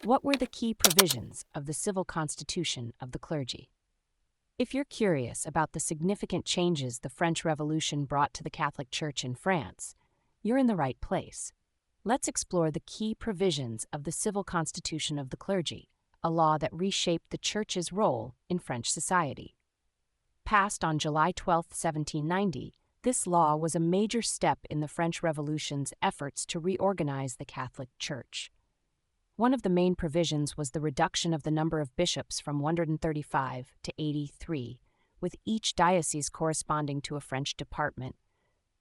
What were the key provisions of the civil constitution of the clergy? If you're curious about the significant changes the French Revolution brought to the Catholic Church in France, you're in the right place. Let's explore the key provisions of the civil constitution of the clergy, a law that reshaped the Church's role in French society. Passed on July 12, 1790, this law was a major step in the French Revolution's efforts to reorganize the Catholic Church. One of the main provisions was the reduction of the number of bishops from 135 to 83, with each diocese corresponding to a French department.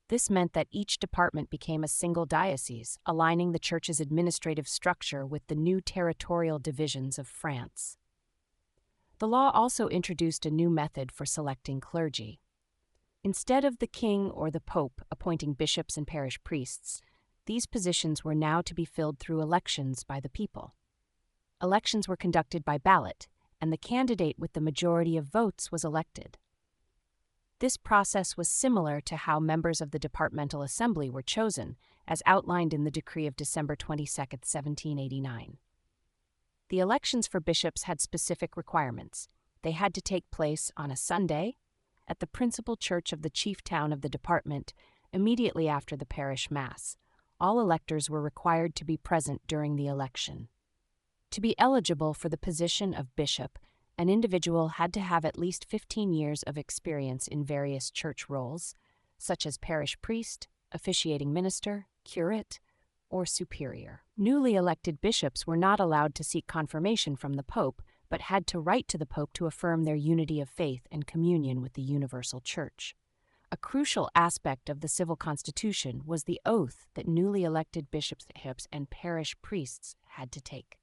This meant that each department became a single diocese, aligning the Church's administrative structure with the new territorial divisions of France. The law also introduced a new method for selecting clergy. Instead of the king or the pope appointing bishops and parish priests, these positions were now to be filled through elections by the people. Elections were conducted by ballot, and the candidate with the majority of votes was elected. This process was similar to how members of the departmental assembly were chosen, as outlined in the decree of December 22, 1789. The elections for bishops had specific requirements. They had to take place on a Sunday, at the principal church of the chief town of the department, immediately after the parish mass. All electors were required to be present during the election. To be eligible for the position of bishop, an individual had to have at least 15 years of experience in various church roles, such as parish priest, officiating minister, curate, or superior. Newly elected bishops were not allowed to seek confirmation from the pope, but had to write to the pope to affirm their unity of faith and communion with the universal church. A crucial aspect of the civil constitution was the oath that newly elected bishops and parish priests had to take.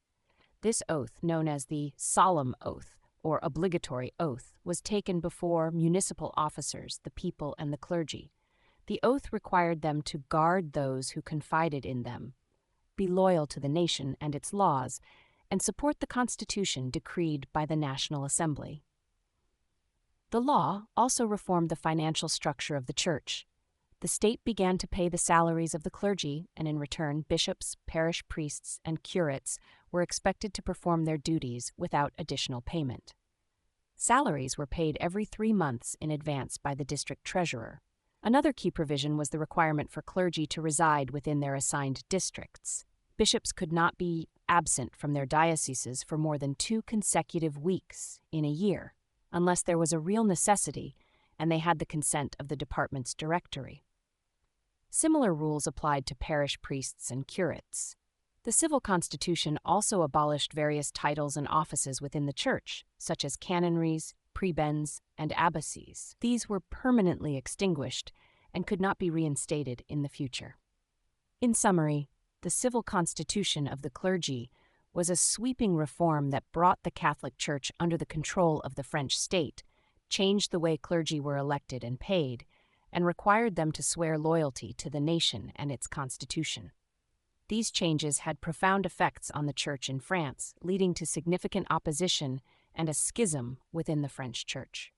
This oath, known as the solemn oath or obligatory oath, was taken before municipal officers, the people, and the clergy. The oath required them to guard those who confided in them, be loyal to the nation and its laws, and support the constitution decreed by the National Assembly. The law also reformed the financial structure of the church. The state began to pay the salaries of the clergy, and in return, bishops, parish priests, and curates were expected to perform their duties without additional payment. Salaries were paid every 3 months in advance by the district treasurer. Another key provision was the requirement for clergy to reside within their assigned districts. Bishops could not be absent from their dioceses for more than 2 consecutive weeks in a year, unless there was a real necessity and they had the consent of the department's directory. Similar rules applied to parish priests and curates. The civil constitution also abolished various titles and offices within the church, such as canonries, prebends, and abbacies. These were permanently extinguished and could not be reinstated in the future. In summary, the civil constitution of the clergy was a sweeping reform that brought the Catholic Church under the control of the French state, changed the way clergy were elected and paid, and required them to swear loyalty to the nation and its constitution. These changes had profound effects on the Church in France, leading to significant opposition and a schism within the French Church.